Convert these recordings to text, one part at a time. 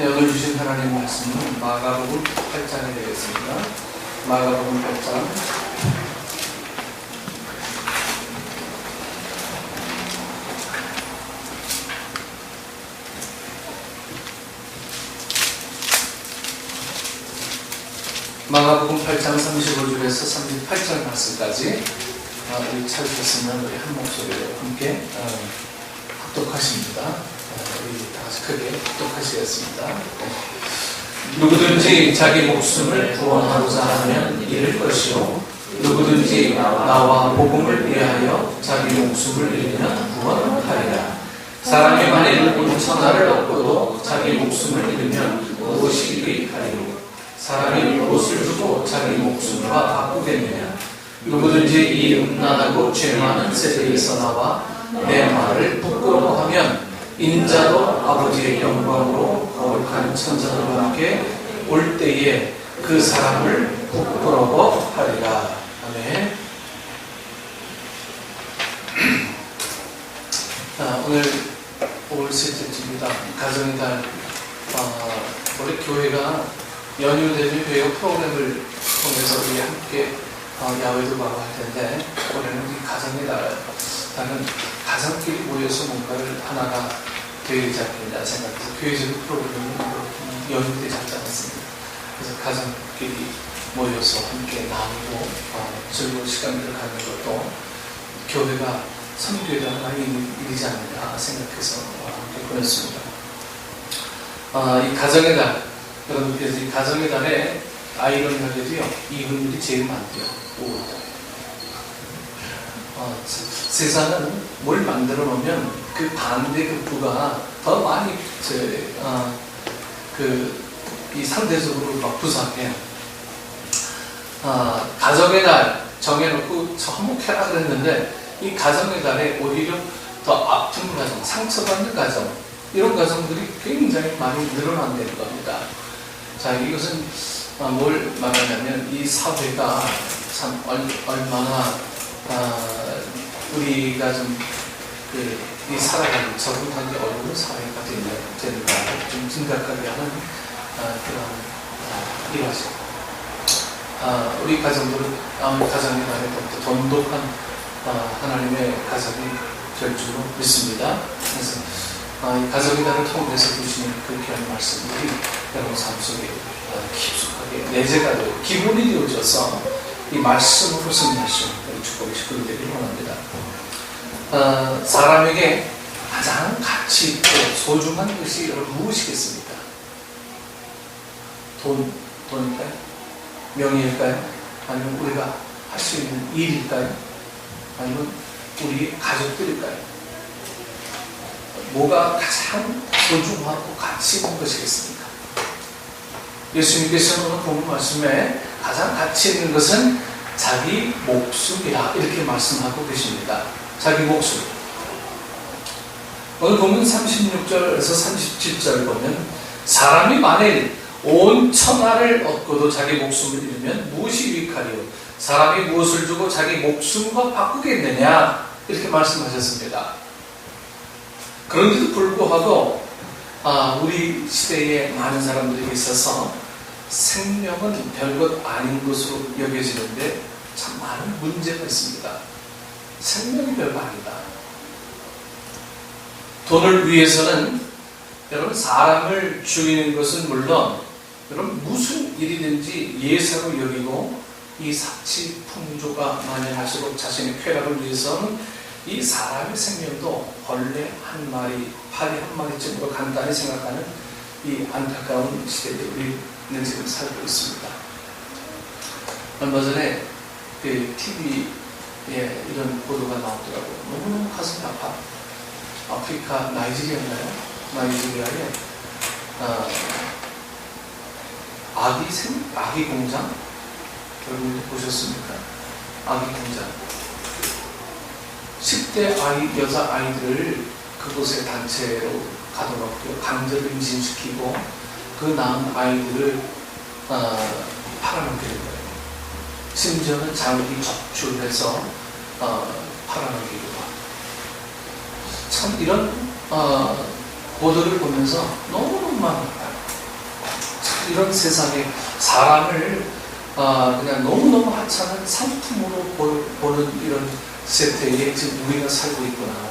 네, 오늘 주신 하나님의 말씀은 마가복음 8장이 되겠습니다. 마가복음 8장. 마가복음 8장 35절에서 38절 말씀까지 우리 찾으셨으면 우리 한 목소리로 함께 합독하십니다. 우리 다 같이 크게 합독하시겠습니다. 누구든지 자기 목숨을 구원하고자 하면 잃을 것이요 누구든지 나와 복음을 위하여 자기 목숨을 잃으면 구원하리라. 사람이 만일 온 천하를 얻고도 자기 목숨을 잃으면 무엇이 유익하리요. 사람이 무엇을 주고 자기 목숨과 바꾸겠느냐. 누구든지 이 음란하고 죄 많은 세대에서 나와 내 말을 부끄러워하면 인자도 아버지의 영광으로 거룩한 천사들과 함께 올 때에 그 사람을 부끄러워하리라. 아멘. 오늘 올 셋째 주입니다. 가정의 달. 원래 교회가 연휴 대비 교회 프로그램을 통해서 우리 함께 야외도 가고 할 텐데, 올해는 우리 가정의 달은 가정끼리 모여서 뭔가를 하나가 되어야 되지 않겠냐 생각해서 교회적인 프로그램을 연휴 때 잡지 않았습니다. 그래서 가정끼리 모여서 함께 나누고 즐거운 시간들을 갖는 것도 교회가 선교의 하나의 일이지 않느냐 생각해서 함께 보냈습니다. 이 가정의 달, 여러분께서 이 가정의 달에 아이러니하게도요, 이분들이 제일 많대요. 5월달. 세상은 뭘 만들어 놓으면 그 반대 극부가 더 많이 이 상대적으로 막 부상해요. 가정의 달 정해놓고 화목해라 그랬는데, 이 가정의 달에 오히려 더 아픈 가정, 상처받는 가정, 이런 가정들이 굉장히 많이 늘어난다는 겁니다. 자, 이것은 뭘 말하냐면, 이 사회가 참 얼마나 우리가 이 살아가는 적응하기 어려운 사회가 되는가 좀 심각하게 하는 그런 일화죠. 우리 가정들은 가정의 날에 더 돈독한 하나님의 가정이 될 줄로 믿습니다. 그래서 이 가정의 날을 통해서 주시는 그 귀한 말씀들이 여러분 삶 속에 깊숙하게 내재가 되고 기본이 되어져서 이 말씀으로 승리하시는 우리 축복의 식구들 되기를 원합니다. 사람에게 가장 가치 있고 소중한 것이 여러분 무엇이겠습니까? 돈일까요? 명예일까요? 아니면 우리가 할 수 있는 일일까요? 아니면 우리 가족들일까요? 뭐가 가장 소중하고 가치 있는 것이겠습니까? 예수님께서는 오늘 본문 말씀에 가장 가치 있는 것은 자기 목숨이라 이렇게 말씀하고 계십니다. 자기 목숨. 오늘 본문 36절에서 37절 보면, 사람이 만일 온 천하를 얻고도 자기 목숨을 잃으면 무엇이 유익하리요. 사람이 무엇을 주고 자기 목숨과 바꾸겠느냐, 이렇게 말씀하셨습니다. 그런데도 불구하고 우리 시대에 많은 사람들이 있어서 생명은 별것 아닌 것으로 여겨지는데 참 많은 문제가 있습니다. 생명이 별거 아니다. 돈을 위해서는 여러분 사람을 죽이는 것은 물론 여러분 무슨 일이든지 예사로 여기고, 이 사치 풍조가 만연할수록 자신의 쾌락을 위해서는 이 사람의 생명도 벌레 한 마리, 파리 한 마리쯤으로 간단히 생각하는 이 안타까운 시대에 우리는 지금 살고 있습니다. 얼마 전에 그 TV에 이런 보도가 나오더라고요. 너무너무 가슴이 아파. 아프리카 나이지리아인가요? 나이지리아에 아기 공장? 여러분 보셨습니까? 아기 공장. 10대 여자 아이들을 그곳에 단체로 가둬놓고 강제로 임신시키고 그 낳은 아이들을 팔아넘기는 거예요. 심지어는 장기 적출해서 팔아넘기기도 하고. 참 이런 보도를 보면서 너무너무 마음이 아파요. 이런 세상에 사람을 그냥 너무너무 하찮은 상품으로 보는 이런 세태에 지금 우리가 살고 있구나.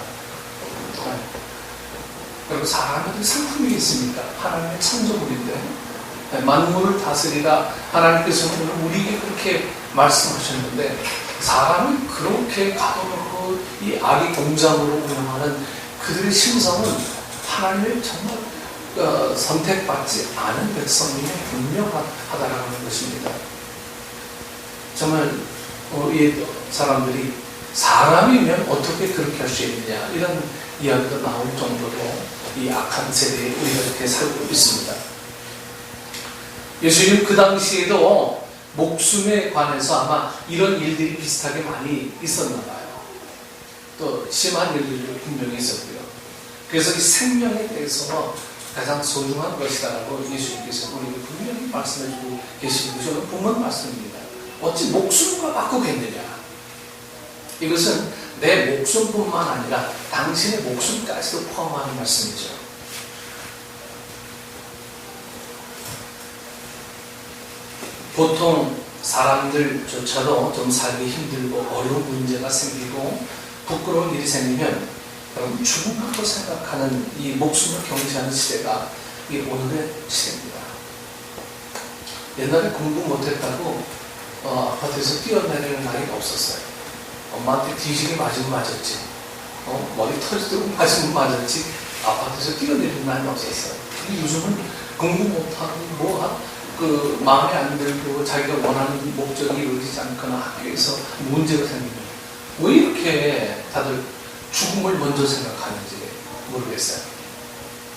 그리고 사람은 상품이 있습니까? 하나님의 창조물인데 만물을 다스리라 하나님께서는 우리에게 그렇게 말씀하셨는데 사람을 그렇게 가둬놓고 이 악의 공장으로 운영하는 그들의 심성은 하나님의 정말 선택받지 않은 백성임에 분명하다라는 것입니다. 정말 이 사람들이 사람이면 어떻게 그렇게 할 수 있느냐 이런 이야기도 나올 정도로 이 악한 세대에 우리가 이렇게 살고 있습니다. 예수님 그 당시에도 목숨에 관해서 아마 이런 일들이 비슷하게 많이 있었나 봐요. 또 심한 일들도 분명히 있었고요. 그래서 이 생명에 대해서 가장 소중한 것이다라고 예수님께서 우리에게 분명히 말씀해주고 계시는 것이 오늘 본문 말씀입니다. 어찌 목숨과 바꾸겠느냐. 이것은 내 목숨뿐만 아니라 당신의 목숨까지도 포함하는 말씀이죠. 보통 사람들조차도 좀 살기 힘들고 어려운 문제가 생기고 부끄러운 일이 생기면 죽음하고 생각하는 이 목숨을 경시하는 시대가 이 오늘의 시대입니다. 옛날에 공부 못했다고 아파트에서 뛰어내리는 나이가 없었어요. 엄마한테 뒤지게 맞으면 맞았지. 머리 터지도록 맞으면 맞았지. 아파트에서 뛰어내리는 나이는 없었어요. 근데 요즘은 공부 못하고 마음에 안 들고 자기가 원하는 목적이 이루어지지 않거나 학교에서 문제가 생기면 왜 이렇게 다들 죽음을 먼저 생각하는지 모르겠어요.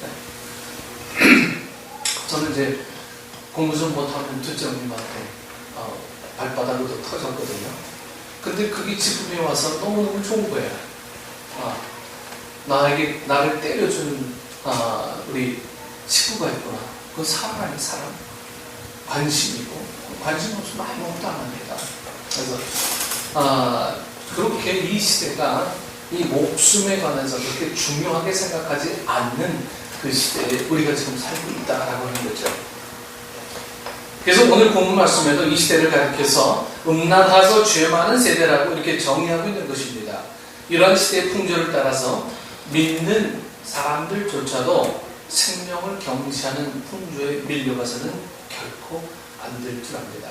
네. 저는 이제 공부 좀 못하면 둘째 언니한테 발바닥으로 터졌거든요. 근데 그게 지금에 와서 너무너무 좋은 거예요. 나를 때려준 우리 친구가 있구나. 그건 사람 아닌 사람. 관심이고 관심 없으면 아무것도 안 합니다. 그래서 그렇게 이 시대가 이 목숨에 관해서 그렇게 중요하게 생각하지 않는 그 시대에 우리가 지금 살고 있다라고 하는 거죠. 그래서 오늘 본문 말씀에도 이 시대를 가리켜서 음란하고 죄 많은 세대라고 이렇게 정의하고 있는 것입니다. 이러한 시대의 풍조를 따라서 믿는 사람들조차도 생명을 경시하는 풍조에 밀려가서는 결코 안 될 줄 압니다.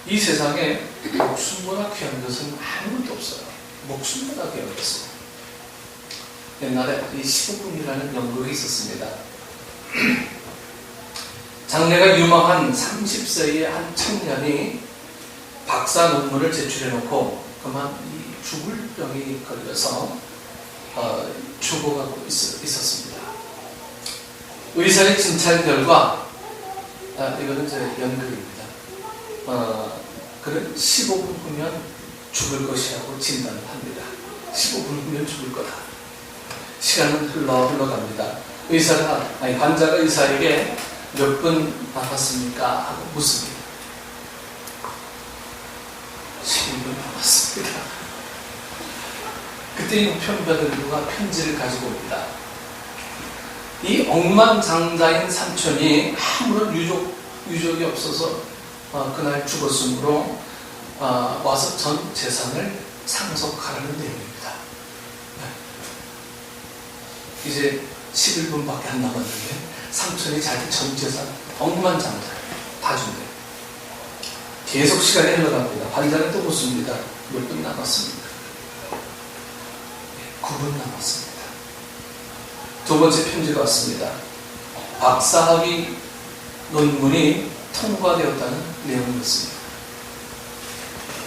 이 세상에 목숨보다 귀한 것은 아무것도 없어요. 목숨보다 귀한 것은. 옛날에 이 15분이라는 연극이 있었습니다. 장래가 유망한 30세의 한 청년이 박사 논문을 제출해놓고 그만 이 죽을 병이 걸려서 죽어가고 있었습니다. 의사의 진찰 결과 이거는 이제 연극입니다. 그는 15분 후면 죽을 것이라고 진단을 합니다. 15분 후면 죽을 거다. 시간은 흘러갑니다. 환자가 의사에게 몇 분 남았습니까? 하고 묻습니다. 12분 남았습니다. 그때 이 편변의료가 편지를 가지고 옵니다. 이 억만장자인 삼촌이 아무런 유족이 없어서 그날 죽었으므로 와서 전 재산을 상속하라는 내용입니다. 네. 이제 11분밖에 안 남았는데 삼촌이 자기 전 재산 억만장자 다 준대. 계속 시간이 흘러갑니다. 환자는 또 묻습니다. 몇 분 남았습니까? 9분 남았습니다. 두 번째 편지가 왔습니다. 박사학위 논문이 통과되었다는 내용이었습니다.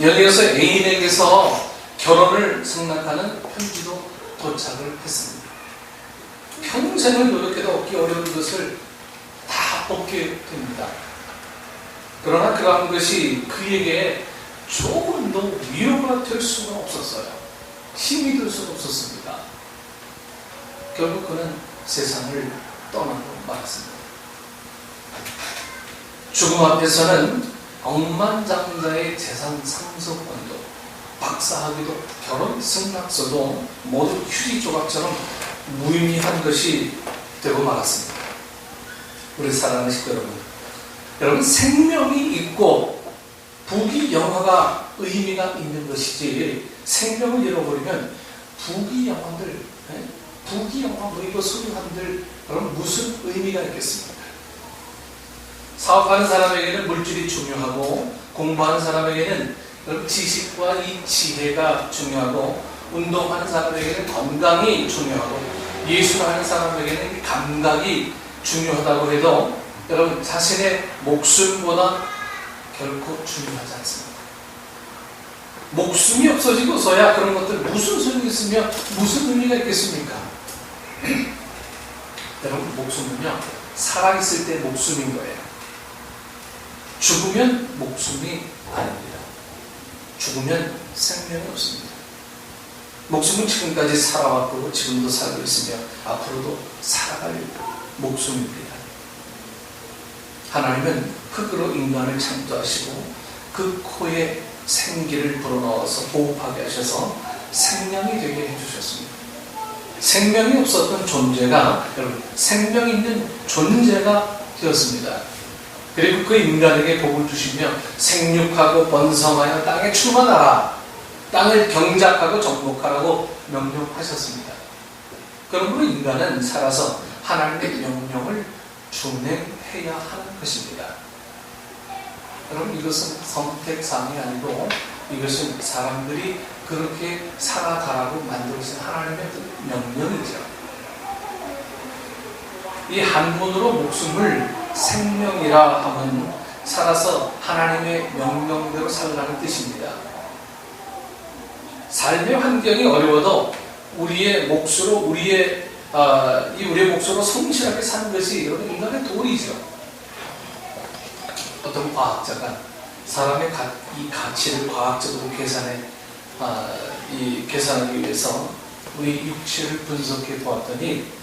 연이어서 애인에게서 결혼을 승낙하는 편지도 도착을 했습니다. 평생을 노력해도 얻기 어려운 것을 다 얻게 됩니다. 그러나 그러한 것이 그에게 조금도 위로가 될 수가 없었어요. 힘이 될 수가 없었습니다. 결국 그는 세상을 떠나고 말았습니다. 죽음 앞에서는 억만장자의 재산 상속권도 박사학위도 결혼 승낙서도 모두 휴지 조각처럼 무의미한 것이 되고 말았습니다. 우리 사랑하는 식구 여러분, 여러분, 생명이 있고 부귀영화가 의미가 있는 것이지, 생명을 잃어버리면 부귀영화들, 부귀영화 뭐 이거 소유한들, 여러분 무슨 의미가 있겠습니까? 사업하는 사람에게는 물질이 중요하고, 공부하는 사람에게는 지식과 이 지혜가 중요하고, 운동하는 사람에게는 건강이 중요하고, 예술하는 사람에게는 감각이 중요하다고 해도 여러분 자신의 목숨보다 결코 중요하지 않습니다. 목숨이 없어지고서야 그런 것들 무슨 소용이 있으며 무슨 의미가 있겠습니까? 여러분, 목숨은요, 살아있을 때 목숨인 거예요. 죽으면 목숨이 아닙니다. 죽으면 생명이 없습니다. 목숨은 지금까지 살아왔고 지금도 살고 있으며 앞으로도 살아갈 목숨입니다. 하나님은 흙으로 인간을 창조하시고 그 코에 생기를 불어넣어서 호흡하게 하셔서 생명이 되게 해주셨습니다. 생명이 없었던 존재가 여러분 생명 있는 존재가 되었습니다. 그리고 그 인간에게 복을 주시며 생육하고 번성하여 땅에 충만하라, 땅을 경작하고 정복하라고 명령하셨습니다. 그러므로 인간은 살아서 하나님의 명령을 준행해야 하는 것입니다. 여러분, 이것은 선택사항이 아니고 이것은 사람들이 그렇게 살아가라고 만들어진 하나님의 명령이죠. 이 한문으로 목숨을 생명이라 하면 살아서 하나님의 명령대로 살라는 뜻입니다. 삶의 환경이 어려워도 우리의 몫으로 우리의 몫으로 성실하게 사는 것이 여러분 인간의 도리죠. 어떤 과학자가 사람의 이 가치를 과학적으로 계산하기 위해서 우리 육체를 분석해 보았더니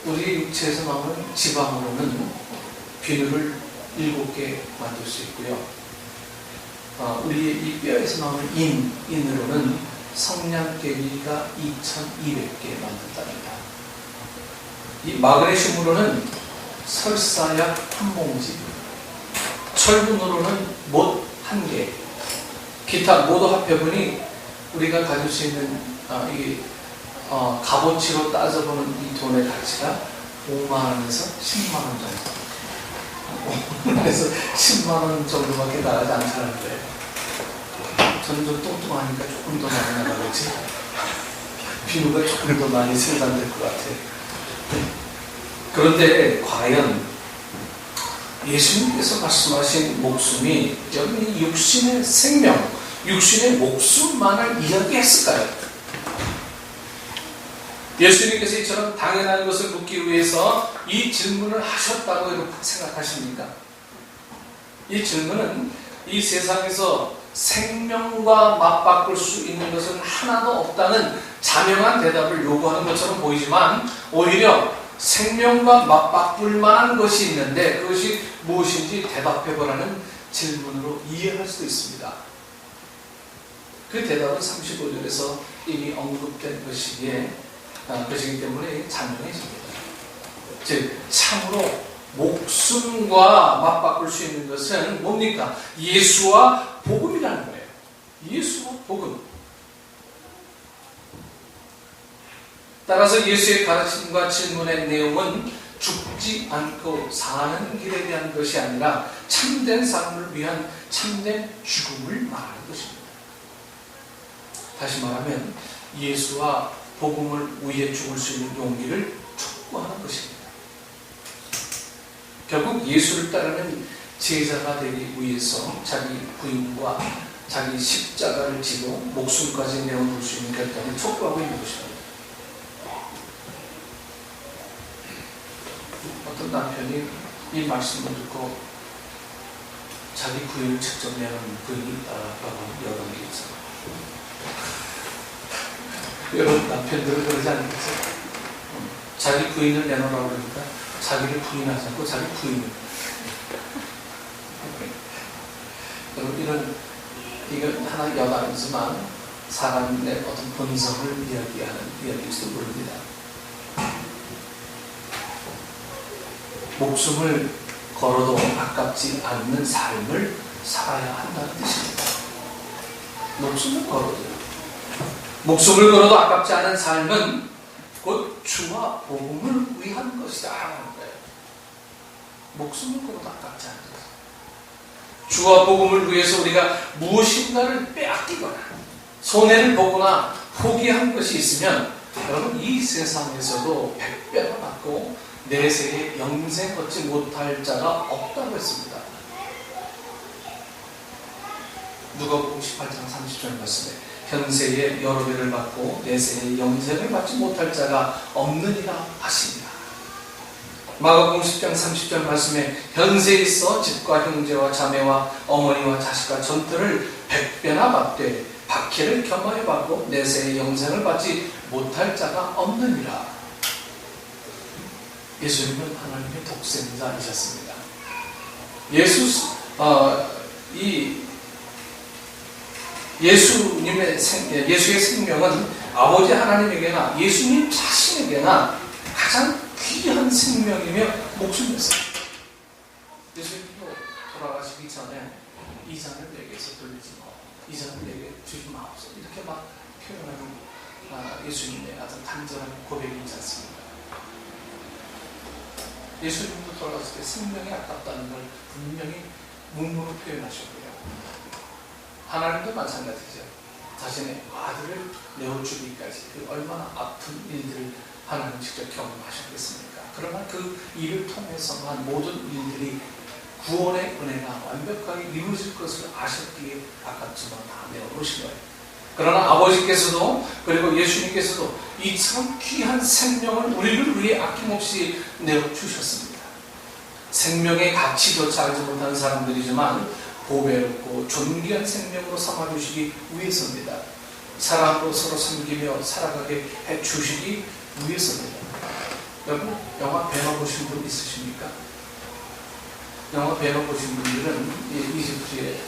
우리 육체에서 나오는 지방으로는 비누를 7개 만들 수 있고요. 우리의 이 뼈에서 나오는 인으로는 성냥개비가 2,200개 만든답니다. 이 마그네슘으로는 설사약 한 봉지, 철분으로는 못 1개, 기타 모두 합해보니 우리가 가질 수 있는 값어치로 따져보는 이 돈의 가치가 5만원에서 10만원 정도. 5만원에서 10만원 정도밖에 나가지 않다는데, 저는 좀 뚱뚱하니까 조금 더 많이 나가겠지. 비누가 조금 더 많이 생산될 것 같아요. 그런데 과연 예수님께서 말씀하신 목숨이 여기 육신의 생명, 육신의 목숨만을 이야기했을까요? 예수님께서 이처럼 당연한 것을 묻기 위해서 이 질문을 하셨다고 여러분 생각하십니까? 이 질문은 이 세상에서 생명과 맞바꿀 수 있는 것은 하나도 없다는 자명한 대답을 요구하는 것처럼 보이지만 오히려 생명과 맞바꿀 만한 것이 있는데 그것이 무엇인지 대답해보라는 질문으로 이해할 수도 있습니다. 그 대답은 35절에서 이미 언급된 것이기 때문에 자명해집니다. 즉 참으로 목숨과 맞바꿀 수 있는 것은 뭡니까? 예수와 복음이라는 거예요. 예수와 복음. 따라서 예수의 가르침과 질문의 내용은 죽지 않고 사는 길에 대한 것이 아니라 참된 삶을 위한 참된 죽음을 말하는 것입니다. 다시 말하면 예수와 복음을 위해 죽을 수 있는 용기를 촉구하는 것입니다. 결국 예수를 따르는 제자가 되기 위해서 자기 부인과 자기 십자가를 지고 목숨까지 내어놓을 수 있는 결단을 촉구하고 있는 것입니다. 어떤 남편이 이 말씀을 듣고 자기 부인을 직접 내놓은 부인이 있다라고 여러 개 있어요. 여러분 남편들은 그러지 않겠어요? 자기 부인을 내놓으라고 그러니까 자기를 부인하지 않고 자기 부인을. 여러분 이건 하나 여담이지만 사람의 어떤 본성을 이야기하는 이야기일지도 모릅니다. 목숨을 걸어도 아깝지 않는 삶을 살아야 한다는 뜻입니다. 목숨을 걸어도요. 목숨을 걸어도 아깝지 않은 삶은 곧 주와 복음을 위한 것이다 하는 거예요. 목숨을 걸어도 아깝지 않은 것. 주와 복음을 위해서 우리가 무엇인가를 빼앗기거나 손해를 보거나 포기한 것이 있으면 여러분 이 세상에서도 100배나 받고 내세에 영생 얻지 못할 자가 없다고 했습니다. 누가복음 18장 30절 말씀에 현세에 여러 배를 받고 내세에 영생을 받지 못할 자가 없느니라 하십니다. 마가복음 10장 30절 말씀에 현세에 있어 집과 형제와 자매와 어머니와 자식과 전토를 100배나 받되 박해를 겸하여 받고 내세에 영생을 받지 못할 자가 없느니라. 예수님은 하나님의 독생자이셨습니다. 예수의 생명은 아버지 하나님에게나 예수님 자신에게나 가장 귀한 생명이며 목숨이었어요. 예수님도 돌아가시기 전에 이 잔을 내게서 돌리지 마, 이 잔을 내게 주지 마옵소서 이렇게 막 표현하는 예수님의 아주 간절한 고백이 있지 않습니까? 예수님도 돌아갔을 때 생명이 아깝다는 걸 분명히 문으로 표현하셨고요. 하나님도 마찬가지죠. 자신의 아들을 내어주기까지 그 얼마나 아픈 일들을 하나님 직접 경험하셨겠습니까? 그러나 그 일을 통해서만 모든 일들이 구원의 은혜가 완벽하게 이루어질 것을 아셨기에 아깝지만 다 내어놓으신 거예요. 그러나 아버지께서도 그리고 예수님께서도 이 참 귀한 생명을 우리를 위해 아낌없이 내어주셨습니다. 생명의 가치조차 알지 못한 사람들이지만 보배롭고 존귀한 생명으로 삼아주시기 위해서입니다. 사랑으로 서로 섬기며 살아가게 해주시기 위해서입니다. 여러분 영화 벤허 보신 분 있으십니까? 영화 벤허 보신 분들은 이집트의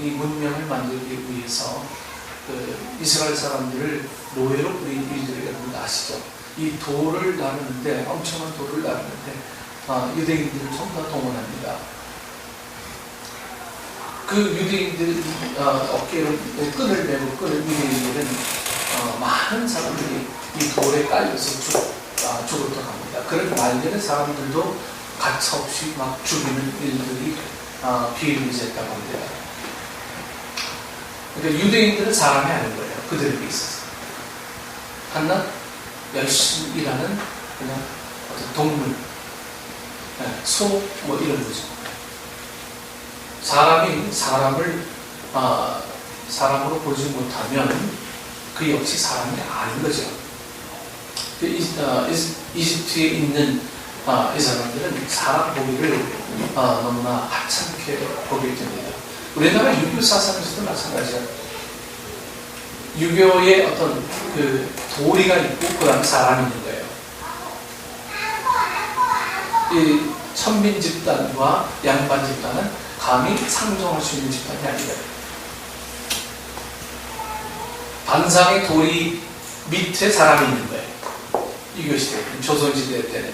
이 문명을 만들기 위해서 이스라엘 사람들을 노예로 부린 일들을 여러분 아시죠? 이 돌을 나누는데 엄청난 돌을 나누는데 유대인들을 전부 다 동원합니다. 그 유대인들 어깨에 끈을 메고 끈을 유대인들은 많은 사람들이 이 돌에 깔려서 죽었다고 합니다. 그런 말되는 사람들도 가차없이 막 죽이는 일들이 비일비재했다고 합니다. 그러니까 유대인들은 사람이 아닌 거예요. 그들에게 있어서. 한낱 열심히 일하는 그냥 어떤 동물, 소 뭐 이런 거죠. 사람이 사람으로 보지 못하면 그 역시 사람이 아닌 거죠. 이집트에 있는 이 사람들은 사람 보기를 너무나 하찮게 보게 됩니다. 우리나라 유교 사상에서도 마찬가지예요. 유교의 어떤 그 도리가 있고 그 다음에 사람이 있는 거예요. 이 천민 집단과 양반 집단은 감히 상종할 수 있는 집단이 아니에요. 반상의 도리 밑에 사람이 있는 거예요. 유교시대, 조선시대 때는.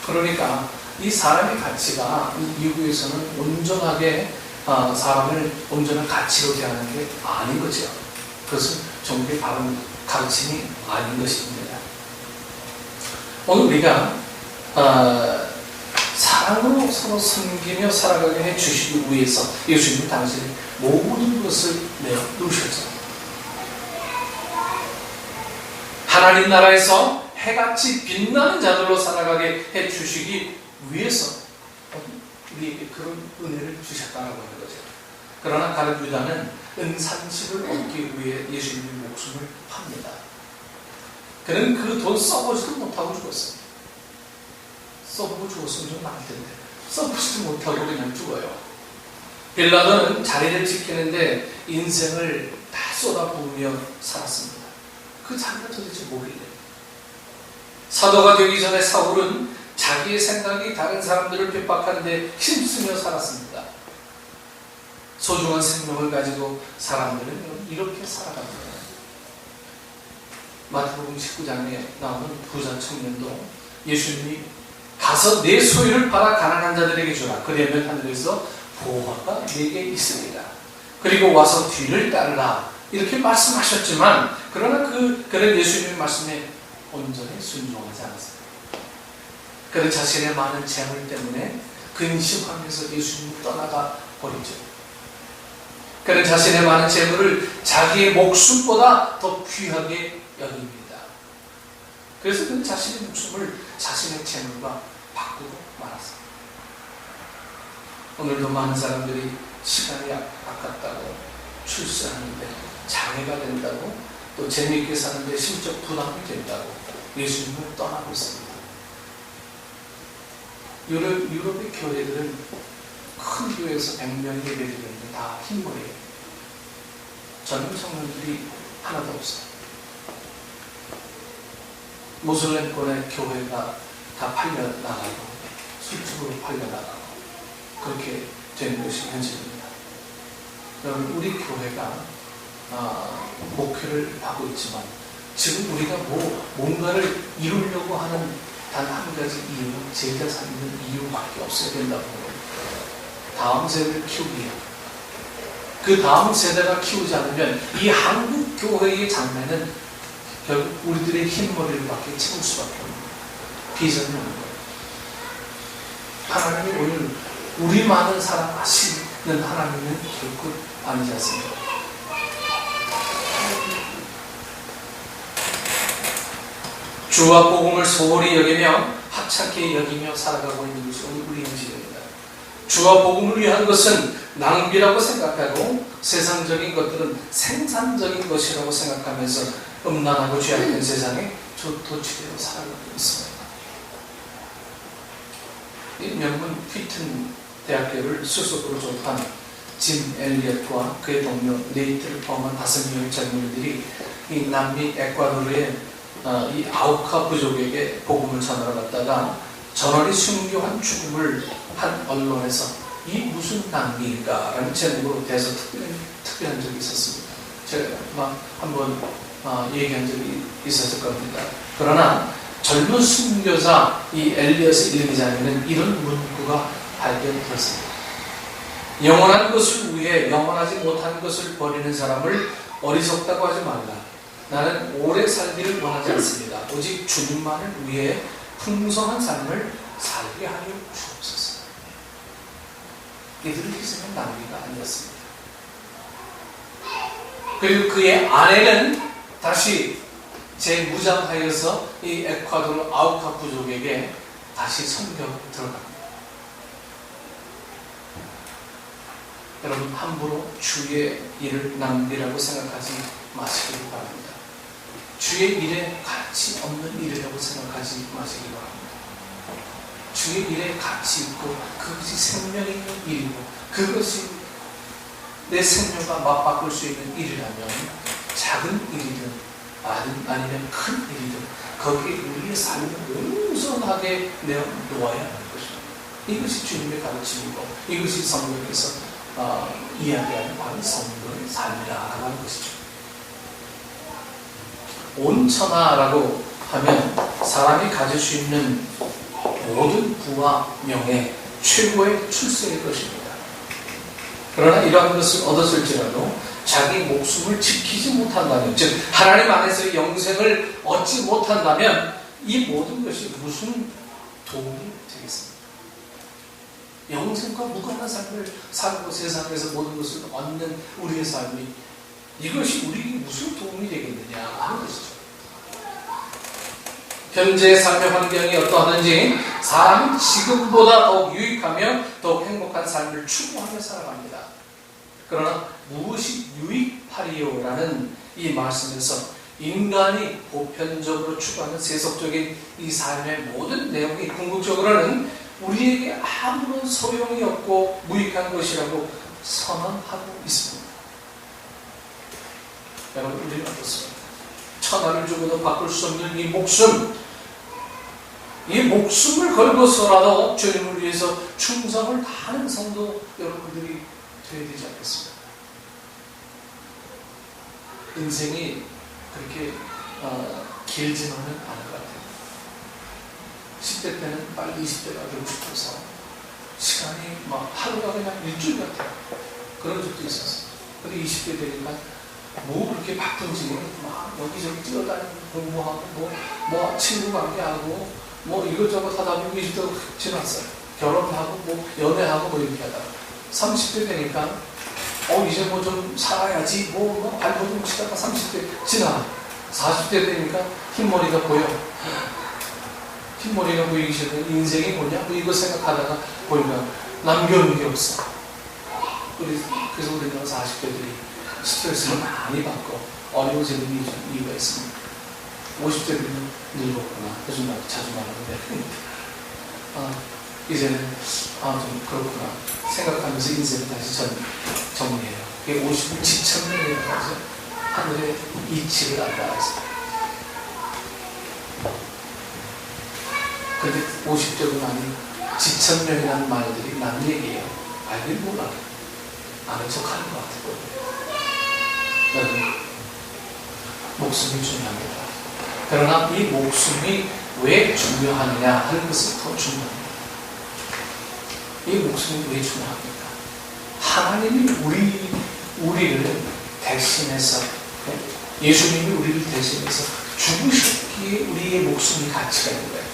그러니까 이 사람의 가치가 이 유교에서는 온전하게 사람을 온전한 가치로 대하는 게 아닌 거죠. 그것은 종교의 바른 가르침이 아닌 것입니다. 오늘 우리가 사랑으로 서로 섬기며 살아가게 해주시기 위해서 예수님이 당신의 모든 것을 내어놓으셨죠. 하나님 나라에서 해같이 빛나는 자들로 살아가게 해주시기 위해서 우리에게 그런 은혜를 주셨다고 하는 거죠. 그러나 가룟 유다는 은산식을 얻기 위해 예수님의 목숨을 팝니다. 그는 그 돈 써보지도 못하고 죽었어요. 써보고 죽었으면 좀 나을 텐데 써보지도 못하고 그냥 죽어요. 빌라도는 자리를 지키는데 인생을 다 쏟아부으며 살았습니다. 그 자리가 도대체 뭐길래? 사도가 되기 전에 사울은 자기의 생각이 다른 사람들을 핍박하는데 힘쓰며 살았습니다. 소중한 생명을 가지고 사람들은 이렇게 살아갑니다. 마태복음 19장에 나오는 부자 청년도 예수님이 가서 내 소유를 팔아 가난한 자들에게 주라. 그러면 하늘에서 보화가 내게 있으리라. 그리고 와서 뒤를 따르라. 이렇게 말씀하셨지만 그러나 그런 예수님의 말씀에 온전히 순종하지 않았어요. 그는 자신의 많은 재물 때문에 근심하면서 예수님을 떠나가 버리죠. 그는 자신의 많은 재물을 자기의 목숨보다 더 귀하게 여깁니다. 그래서 그는 자신의 목숨을 자신의 재물과 바꾸고 말았습니다. 오늘도 많은 사람들이 시간이 아깝다고 출세하는데 장애가 된다고 또 재미있게 사는데 심적 부담이 된다고 예수님을 떠나고 있습니다. 유럽의 교회들은 큰 교회에서 100명이 예배드리는데 다 흰머리예요. 젊은 청년들이 하나도 없어요. 모슬렘권의 교회가 다 팔려나가고 술집으로 팔려나가고 그렇게 되는 것이 현실입니다. 여러분, 우리 교회가 목표를 하고 있지만 지금 우리가 뭔가를 이루려고 하는 단 한 가지 이유는 제자 삼는 이유밖에 없어야 된다고 합니다. 다음 세대를 키우기 위해 그 다음 세대가 키우지 않으면 이 한국 교회의 장래는 결국 우리들의 흰머리를 밖에 채울 수밖에 없는 비전이 없는 거예요. 하나님이 오늘 우리만은 사랑하시는 하나님은 결코 아니지 않습니까? 주와 복음을 소홀히 여기며 하찮게 여기며 살아가고 있는 것이 오늘 우리 현실입니다. 주와 복음을 위한 것은 낭비라고 생각하고 세상적인 것들은 생산적인 것이라고 생각하면서 음란하고 죄악된 세상에 도취되어 살아가고 있습니다. 이 명문 휘튼 대학교를 수석으로 졸업한 짐 엘리엇과 그의 동료 네이트를 포함한 5명의 젊은이들이 이 남미 에콰도르의 이 아우카 부족에게 복음을 전하러 갔다가 전원이 순교한 죽음을 한 언론에서 이 무슨 낭비인가 라는 제목으로 대해서 특별한 적이 있었습니다. 제가 한번 얘기한 적이 있었을 겁니다. 그러나 젊은 순교자 이 엘리엇의 일기장에는 이런 문구가 발견되었습니다. 영원한 것을 위해 영원하지 못한 것을 버리는 사람을 어리석다고 하지 말라. 나는 오래 살기를 원하지 않습니다. 오직 주님만을 위해 풍성한 삶을 살게 하여 주옵소서. 이들의 희생은 낭비가 아니었습니다. 그리고 그의 아내는 다시 재무장하여서 이 에콰도르 아우카 부족에게 다시 선교에 들어갑니다. 여러분, 함부로 주의 일을 낭비라고 생각하지 마시기 바랍니다. 주의 일에 가치 없는 일이라고 생각하지 마시기 바랍니다. 주의 일에 가치 있고 그것이 생명 있는 일이고 그것이 내 생명과 맞바꿀 수 있는 일이라면 작은 일이든 아니면 큰 일이든 거기에 우리의 삶을 온전하게 내어놓아야 하는 것입니다. 이것이 주님의 가르침이고 이것이 성경에서 이야기하는 바로 성도의 삶이라고 하는 것이죠. 온천하라고 하면 사람이 가질 수 있는 모든 부와 명예, 최고의 출세일 것입니다. 그러나 이러한 것을 얻었을지라도 자기 목숨을 지키지 못한다면, 즉 하나님 안에서의 영생을 얻지 못한다면 이 모든 것이 무슨 도움이 되겠습니까? 영생과 무관한 삶을 살고 세상에서 모든 것을 얻는 우리의 삶이 이것이 우리에게 무슨 도움이 되겠느냐 하는 것이죠. 현재의 삶의 환경이 어떠하든지 사람은 지금보다 더욱 유익하며 더욱 행복한 삶을 추구하며 살아갑니다. 그러나 무엇이 유익하리요라는 이 말씀에서 인간이 보편적으로 추구하는 세속적인 이 삶의 모든 내용이 궁극적으로는 우리에게 아무런 소용이 없고 무익한 것이라고 선언하고 있습니다. 여러분, 우리는 어떻습니까? 천하를 주고도 바꿀 수 없는 이 목숨을 걸고서라도 주님을 위해서 충성을 다하는 성도 여러분들이 되어야 되지 않겠습니까? 인생이 그렇게 길지만은 않을 것 같아요. 10대 때는 빨리 20대가 되고 싶어서 시간이 막 하루가 그냥 일주일 같아요. 그런 적도 있었어요. 근데 20대 되니까 뭐 그렇게 바쁜지 막 여기저기 뛰어다니고 공부하고 뭐 친구 관계하고 뭐 이것저것 하다 보면 20대가 지났어요. 결혼하고 뭐 연애하고 뭐 이렇게 하다가 30대 되니까 이제 뭐 좀 살아야지 뭐 발버 좀 치다가 30대 지나 40대 되니까 흰머리가 보여. 흰머리가 보이기 시작해. 인생이 뭐냐? 뭐 이거 생각하다가 보니까 남겨놓은 게 없어. 그래서 우리가 40대들이 스트레스를 많이 받고 어려워지는 이유가 있습니다. 50대들은 늙었구나. 요즘 나도 자주 말하는데 이제는 좀 그렇구나 생각하면서 인생을 다시 정리해요. 그게 50을 지천명이라고 하죠. 하늘의 이치를 안다 해서. 근데 50대고 나니 지천명이라는 말들이 남 얘기예요. 알긴 몰라. 아는 척 하는 것 같아요. 여러분, 목숨이 중요합니다. 그러나 이 목숨이 왜 중요하느냐 하는 것은 더 중요합니다. 이 목숨이 왜 중요합니까? 하나님이 우리를 대신해서, 예수님이 우리를 대신해서 죽으셨기에 우리의 목숨이 가치가 있는 거예요.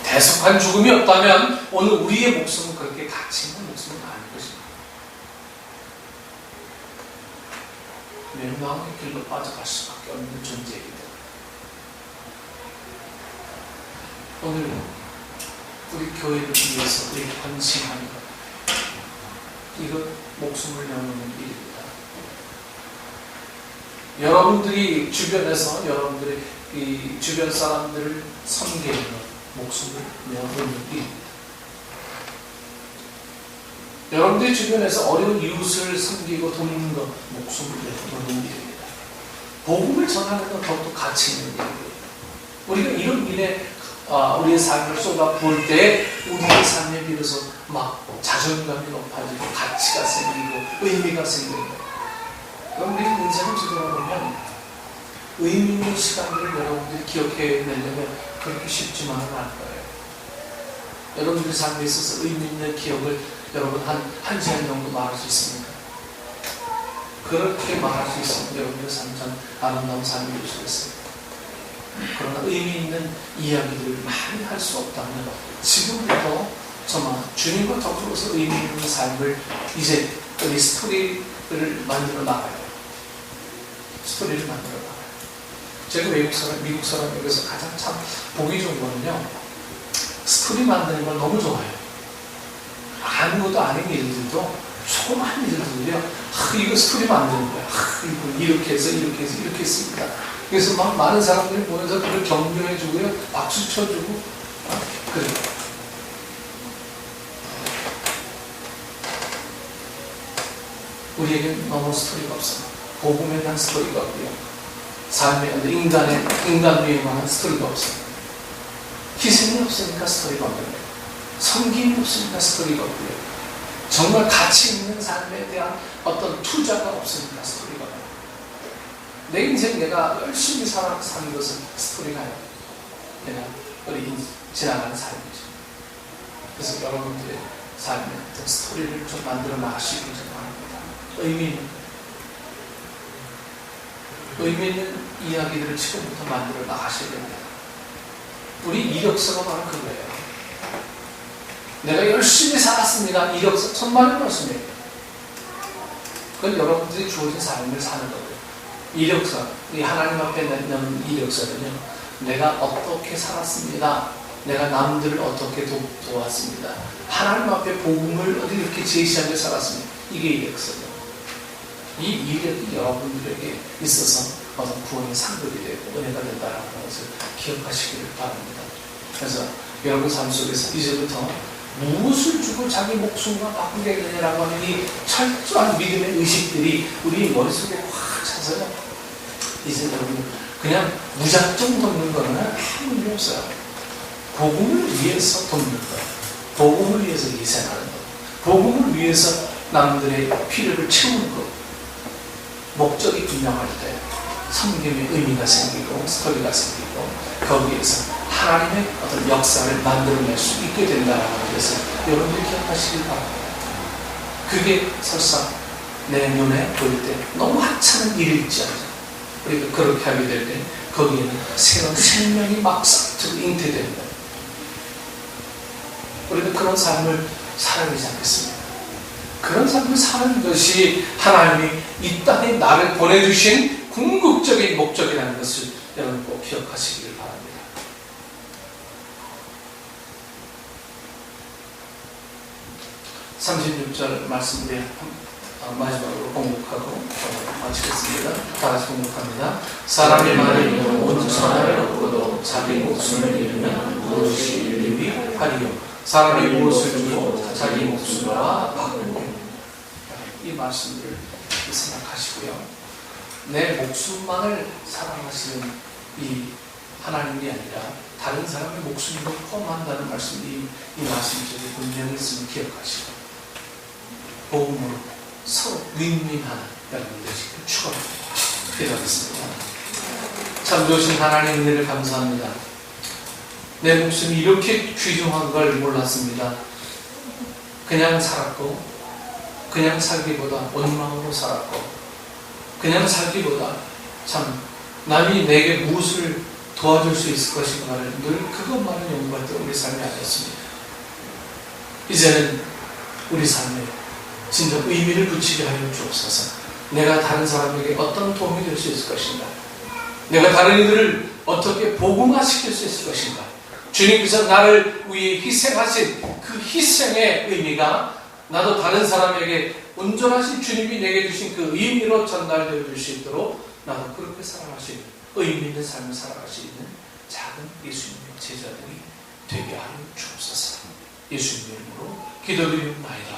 대속한 죽음이 없다면 오늘 우리의 목숨은 그렇게 가치 있는 목숨은 아닐 것입니다. 멸망의 길로 빠져갈 수밖에 없는 존재이다. 오늘 우리 교회를 위해서 우리 헌신하는 것, 이건 목숨을 내놓는 일입니다. 여러분들이 주변에서 여러분들의 이 주변 사람들을 섬기는 것, 목숨을 내놓는 일입니다. 여러분들이 주변에서 어려운 이웃을 섬기고 돕는 것, 목숨을 내놓는 일입니다. 복음을 전하는 건 더욱더 가치 있는 일입니다. 우리가 이런 일에 우리의 삶을 쏟아 부을 때 우리의 삶에 비로소 막 자존감이 높아지고 가치가 생기고 의미가 생기는 거예요. 그럼 우리 인생을 뒤돌아보면 의미 있는 시간들을 여러분들이 기억해내려면 그렇게 쉽지만은 않을 거예요. 여러분들의 삶에 있어서 의미 있는 기억을 여러분 한 시간 정도 말할 수 있습니다. 그렇게 말할 수 있으면 여러분들의 삶 참 아름다운 삶이 될 수 있어요. 그러나 의미 있는 이야기들을 많이 할 수 없다면 지금부터 정말 주님과 더불어서 의미 있는 삶을 이제 우리 스토리를 만들어 나가요. 스토리를 만들어 나가요. 제가 미국 사람에게서 가장 참 보기 좋은 거는요, 스토리 만드는 걸 너무 좋아해요. 아무것도 아닌 일들도 조그만 일들도요, 이거 스토리 만드는 거야. 이거 이렇게 해서 이렇게 했습니다. 그래서 막 많은 사람들이 모여서 그걸 격려해주고요, 박수 쳐주고, 그래요. 우리에게는 너무 스토리가 없어요. 복음에 대한 스토리가 없고요. 삶에 인간 위에 관한 스토리가 없어요. 희생이 없으니까 스토리가 없는 거예요. 섬김이 없으니까 스토리가 없고요. 정말 가치 있는 삶에 대한 어떤 투자가 없으니까 스토리가 없어요. 내 인생 내가 열심히 사는 것은 스토리가요. 내가 우리 지나가는 삶이죠. 그래서 여러분들의 삶에 어떤 스토리를 좀 만들어 나가시길 바랍니다. 의미 있는 이야기들을 지금부터 만들어 나가셔야 됩니다. 우리 이력서가 바로 그거예요. 내가 열심히 살았습니다. 이력서 천만의 말씀이에요. 그건 여러분들이 주어진 삶을 사는 거예요. 이력서, 이 하나님 앞에 내는 이력서는요, 내가 어떻게 살았습니다. 내가 남들을 어떻게 도왔습니다. 하나님 앞에 복음을 이렇게 제시하며 살았습니다. 이게 이력서죠. 이 이력이 여러분들에게 있어서 어떤 구원의 상급이 되고 은혜가 된다는 것을 기억하시기를 바랍니다. 그래서 여러분 삶 속에서 이제부터 무엇을 주고 자기 목숨과 바꾸게 되느냐라고 하는 이 철저한 믿음의 의식들이 우리 머릿속에 확 차서요, 이제 여러분 그냥 무작정 돕는 거는 아무 의미 없어요. 복음을 위해서 돕는 것, 복음을 위해서 희생하는 것, 복음을 위해서 남들의 필요를 채우는 것, 목적이 분명할 때 섬김의 의미가 생기고 스토리가 생기고 거기에서 하나님의 어떤 역사를 만들어낼 수 있게 된다는 것을 여러분들이 기억하시길 바랍니다. 그게 설사 내 눈에 보일 때 너무 하찮은 일일지 않죠. 우리가 그렇게 하게 될 때 거기에는 새로운 생명이 막 싹트고 잉태됩니다. 우리가 그런 삶을 살아야 되지 않겠습니까? 그런 삶을 사는 것이 하나님이 이 땅에 나를 보내주신 궁극적인 목적이라는 것을 여러분 꼭 기억하시길 바랍니다. (36절) 말씀 우리 마지막으로 공독하고 마치겠습니다. 다 같이 공독합니다. 사람의 말을 온 천하를 얻고도 자기 목숨을 잃으면 무엇이 유익이 하리요. 사람이 무엇을 주고 자기 목숨과 바꾸고. 이 말씀을 생각하시고요. 내 목숨만을 사랑하시는 이 하나님이 아니라 다른 사람의 목숨도 포함한다는 말씀이 이 말씀 속에 분명히 있음을 기억하시고 복음으로 서로 윈윈하는 여러분들 지금 축원합니다. 기도하겠습니다. 참 좋으신 하나님 은혜를 감사합니다. 내 목숨이 이렇게 귀중한 걸 몰랐습니다. 그냥 살았고 그냥 살기보다 온 마음으로 살았고 그냥 살기보다 참 남이 내게 무엇을 도와줄 수 있을 것인가를 늘 그것만을 연구했던 우리 삶이 아니었습니다. 이제는 우리 삶에 진정 의미를 붙이게 하여 주옵소서. 내가 다른 사람에게 어떤 도움이 될 수 있을 것인가, 내가 다른 이들을 어떻게 복음화시킬 수 있을 것인가, 주님께서 나를 위해 희생하신 그 희생의 의미가 나도 다른 사람에게 온전하신 주님이 내게 주신 그 의미로 전달되어 줄 수 있도록 나도 그렇게 살아갈 수 있는 의미 있는 삶을 살아갈 수 있는 작은 예수님의 제자들이 되게 하여 주옵소서. 예수님 이름으로 기도드리옵나이다.